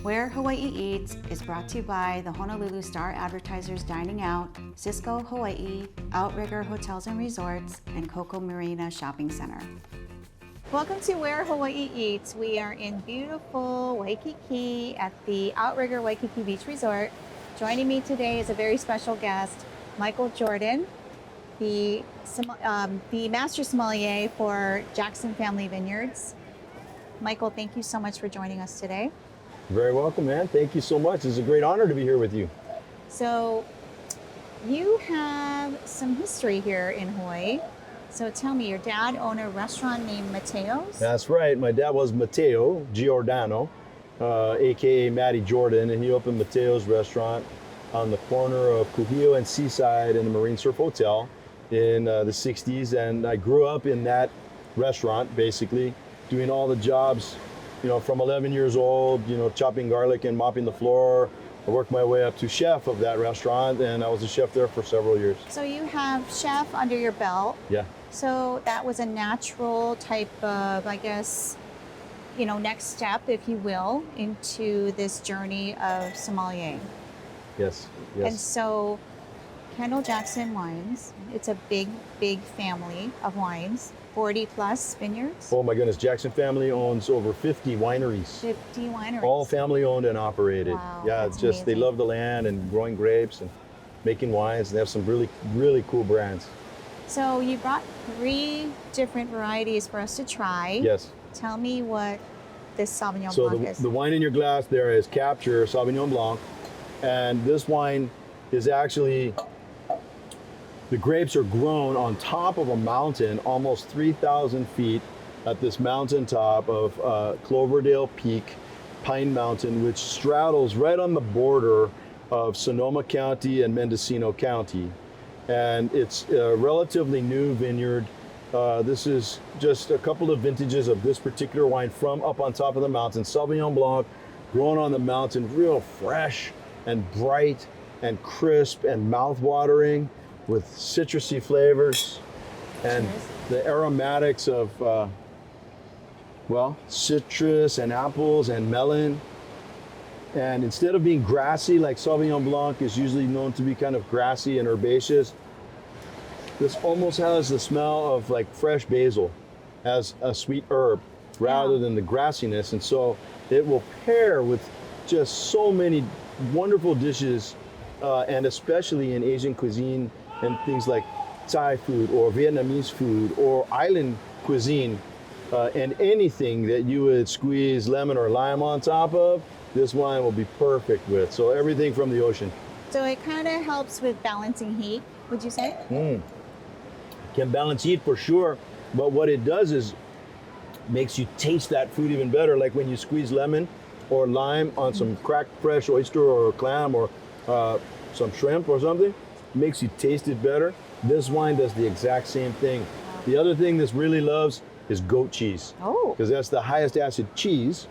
Where Hawaii Eats is brought to you by the Honolulu Star Advertisers Dining Out, Cisco Hawaii, Outrigger Hotels and Resorts, and Coco Marina Shopping Center. Welcome to Where Hawaii Eats. We are in beautiful Waikiki at the Outrigger Waikiki Beach Resort. Joining me today is a very special guest, Michael Jordan, the Master Sommelier for Jackson Family Vineyards. Michael, thank you so much for joining us today. Very welcome, man. Thank you so much. It's a great honor to be here with you. So, you have some history here in Hawaii. So tell me, your dad owned a restaurant named Mateo's? That's right. My dad was Mateo Giordano, aka Matty Jordan, and he opened Mateo's restaurant on the corner of Kuhio and Seaside in the Marine Surf Hotel in the 60s. And I grew up in that restaurant, basically, doing all the jobs, you know, from 11 years old, you know, chopping garlic and mopping the floor. I worked my way up to chef of that restaurant, and I was a chef there for several years. So you have chef under your belt. Yeah. So that was a natural type of, I guess, you know, next step, if you will, into this journey of sommelier. Yes, yes. And so Kendall Jackson Wines, it's a big, big family of wines. 40 plus vineyards? Oh my goodness, Jackson family owns over 50 wineries. 50 wineries. All family owned and operated. Wow, yeah, it's just amazing. They love the land and growing grapes and making wines. And they have some really, really cool brands. So you brought 3 different varieties for us to try. Yes. Tell me what this Sauvignon So Blanc is. the wine in your glass there is Capture Sauvignon Blanc. And this wine is actually, the grapes are grown on top of a mountain, almost 3,000 feet at this mountaintop of Cloverdale Peak, Pine Mountain, which straddles right on the border of Sonoma County and Mendocino County. And it's a relatively new vineyard. This is just a couple of vintages of this particular wine from up on top of the mountain. Sauvignon Blanc, grown on the mountain, real fresh and bright and crisp and mouth-watering, with citrusy flavors and the aromatics of, citrus and apples and melon. And instead of being grassy, like Sauvignon Blanc is usually known to be kind of grassy and herbaceous, this almost has the smell of like fresh basil as a sweet herb rather than the grassiness. And so it will pair with just so many wonderful dishes, and especially in Asian cuisine, and things like Thai food or Vietnamese food or island cuisine, and anything that you would squeeze lemon or lime on top of, this wine will be perfect with. So everything from the ocean. So it kind of helps with balancing heat, would you say? Can balance heat for sure, but what it does is makes you taste that food even better. Like when you squeeze lemon or lime on some cracked fresh oyster or clam or some shrimp or something, makes you taste it better. This wine does the exact same thing. The other thing this really loves is goat cheese. Oh. Because that's the highest acid cheese.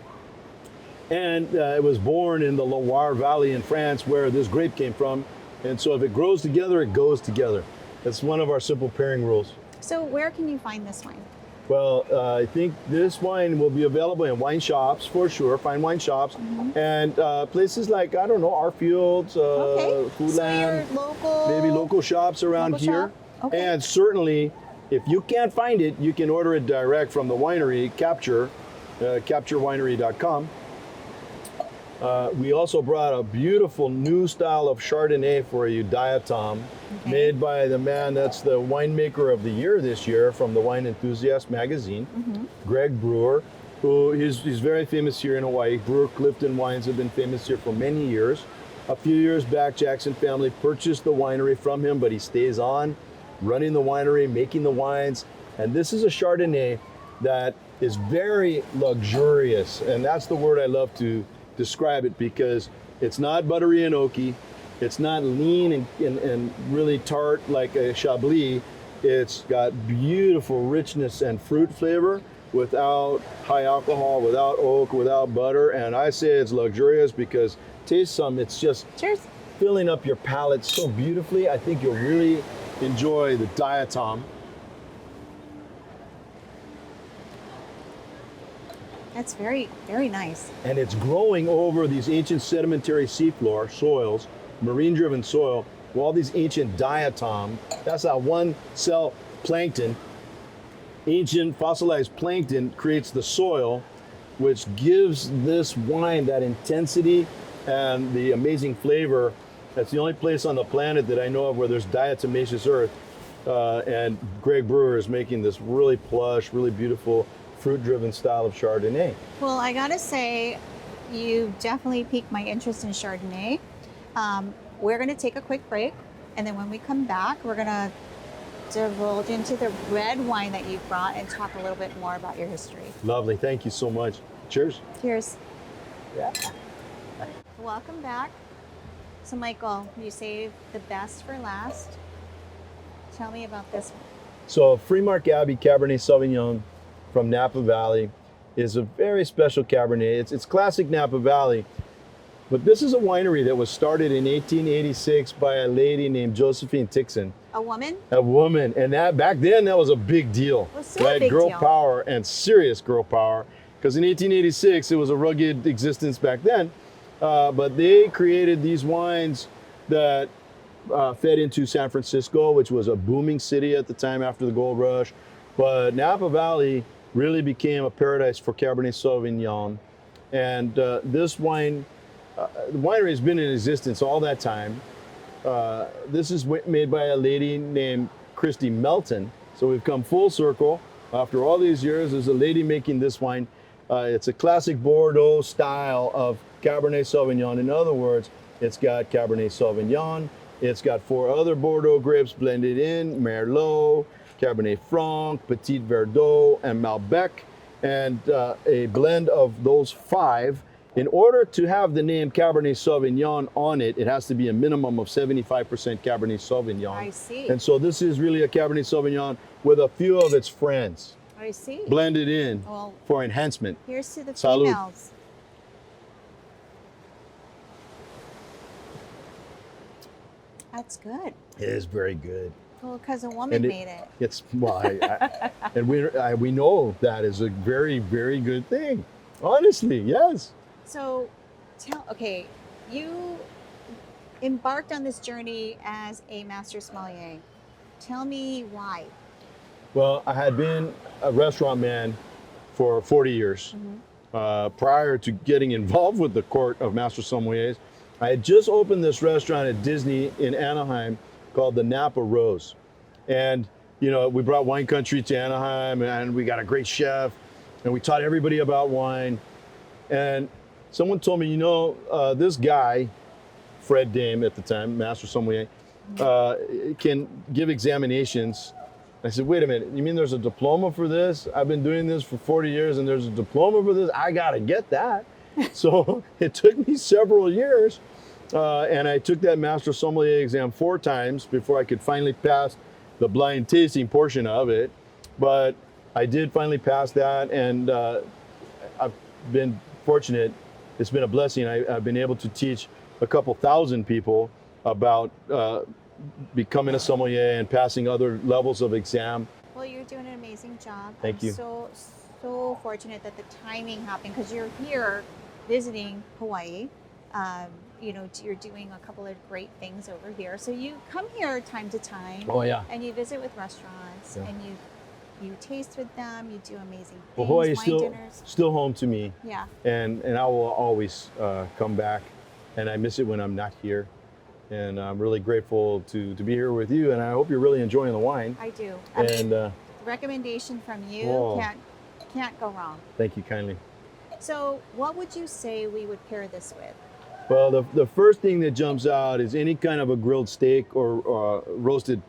And it was born in the Loire Valley in France, where this grape came from. And so if it grows together, it goes together. That's one of our simple pairing rules. So where can you find this wine? Well, I think this wine will be available in wine shops for sure, fine wine shops, and places like, I don't know, Our Fields, Foodland, so maybe local shops around here. Okay. And certainly, if you can't find it, you can order it direct from the winery, Capture, capturewinery.com. We also brought a beautiful new style of Chardonnay for you, diatom, made by the man that's the winemaker of the year this year from the Wine Enthusiast magazine, Greg Brewer, who he's very famous here in Hawaii. Brewer Clifton Wines have been famous here for many years. A few years back, Jackson family purchased the winery from him, but he stays on running the winery, making the wines. And this is a Chardonnay that is very luxurious, and that's the word I love to describe it, because it's not buttery and oaky, it's not lean and really tart like a Chablis. It's got beautiful richness and fruit flavor without high alcohol, without oak, without butter. And I say it's luxurious because taste some, it's just filling up your palate so beautifully. I think you'll really enjoy the diatom. That's very, very nice. And it's growing over these ancient sedimentary seafloor soils, marine-driven soil, with all these ancient diatom. That's how one cell plankton, ancient fossilized plankton, creates the soil, which gives this wine that intensity and the amazing flavor. That's the only place on the planet that I know of where there's diatomaceous earth. And Greg Brewer is making this really plush, really beautiful, fruit-driven style of Chardonnay. Well, I gotta say, you definitely piqued my interest in Chardonnay. We're gonna take a quick break, and then when we come back, we're gonna divulge into the red wine that you brought and talk a little bit more about your history. Lovely, thank you so much. Cheers. Cheers. Yeah. Welcome back. So Michael, you saved the best for last. Tell me about this one. So Freemark Abbey Cabernet Sauvignon from Napa Valley is a very special Cabernet. It's classic Napa Valley, but this is a winery that was started in 1886 by a lady named Josephine Tixon. A woman? A woman, and that back then that was a big deal. It was so a big girl deal. power and serious girl power, because in 1886 it was a rugged existence back then. But they created these wines that fed into San Francisco, which was a booming city at the time after the gold rush. But Napa Valley really became a paradise for Cabernet Sauvignon. And this wine, the winery has been in existence all that time. This is made by a lady named Christy Melton. So we've come full circle. After all these years, there's a lady making this wine. It's a classic Bordeaux style of Cabernet Sauvignon. In other words, it's got Cabernet Sauvignon. It's got 4 other Bordeaux grapes blended in, Merlot, Cabernet Franc, Petit Verdot, and Malbec, and a blend of those 5. In order to have the name Cabernet Sauvignon on it, it has to be a minimum of 75% Cabernet Sauvignon. I see. And so this is really a Cabernet Sauvignon with a few of its friends I see. blended in Well, for enhancement. here's to the Salud. females. That's good. It is very good. Well, because a woman made it. It's well, and we know that is a very, very good thing. Honestly, yes. So, okay, you embarked on this journey as a master sommelier. Tell me why. Well, I had been a restaurant man for 40 years. Prior to getting involved with the court of master sommeliers, I had just opened this restaurant at Disney in Anaheim called the Napa Rose. And, you know, we brought wine country to Anaheim, and we got a great chef, and we taught everybody about wine. And someone told me, you know, this guy, Fred Dame at the time, master sommelier, can give examinations. I said, wait a minute, you mean there's a diploma for this? I've been doing this for 40 years and there's a diploma for this? I gotta get that. So it took me several years, and I took that master sommelier exam 4 times before I could finally pass the blind tasting portion of it. But I did finally pass that, and I've been fortunate. It's been a blessing. I've been able to teach a couple thousand people about becoming a sommelier and passing other levels of exam. Well, you're doing an amazing job. Thank you. So fortunate that the timing happened, because you're here visiting Hawaii. You know, you're doing a couple of great things over here. So you come here time to time. Oh yeah. And you visit with restaurants, and you taste with them. You do amazing things. Well, Hawaii is wine dinners. still home to me. Yeah. And I will always come back, and I miss it when I'm not here. And I'm really grateful to be here with you, and I hope you're really enjoying the wine. I do. And recommendation from you can't go wrong. Thank you kindly. So what would you say we would pair this with? Well, the first thing that jumps out is any kind of a grilled steak or roasted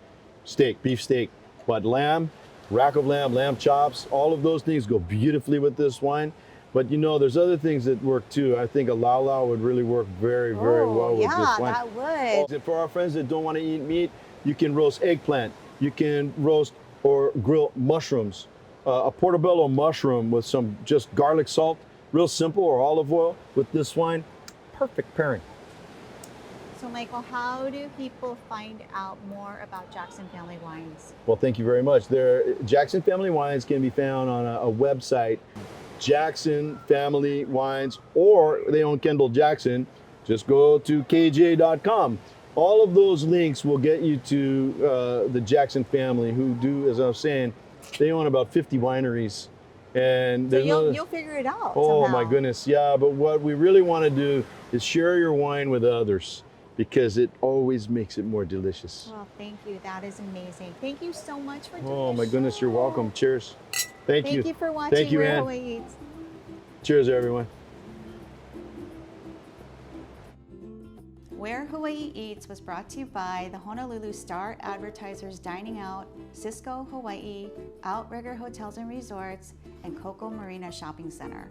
steak, beef steak. But lamb, rack of lamb, lamb chops, all of those things go beautifully with this wine. But you know, there's other things that work too. I think a lau would really work very, very well with this wine. Yeah, that would. And for our friends that don't want to eat meat, you can roast eggplant. You can roast or grill mushrooms. A portobello mushroom with some just garlic salt, real simple, or olive oil with this wine. Perfect pairing. So Michael, how do people find out more about Jackson Family Wines? Well, thank you very much. Jackson Family Wines can be found on a website, Jackson family wines, or they own Kendall Jackson, just go to kj.com. All of those links will get you to the Jackson family, who do, as I was saying, they own about 50 wineries. And so you'll figure it out. Oh somehow. my goodness, yeah. But what we really want to do is share your wine with others, because it always makes it more delicious. Well, thank you. That is amazing. Thank you so much for doing Oh my the goodness, you're show. welcome. Cheers. Thank you. Thank you for watching Thank you, Where Ann. Hawaii Eats. Cheers, everyone. Where Hawaii Eats was brought to you by the Honolulu Star Advertisers Dining Out, Cisco Hawaii, Outrigger Hotels and Resorts, and Coco Marina Shopping Center.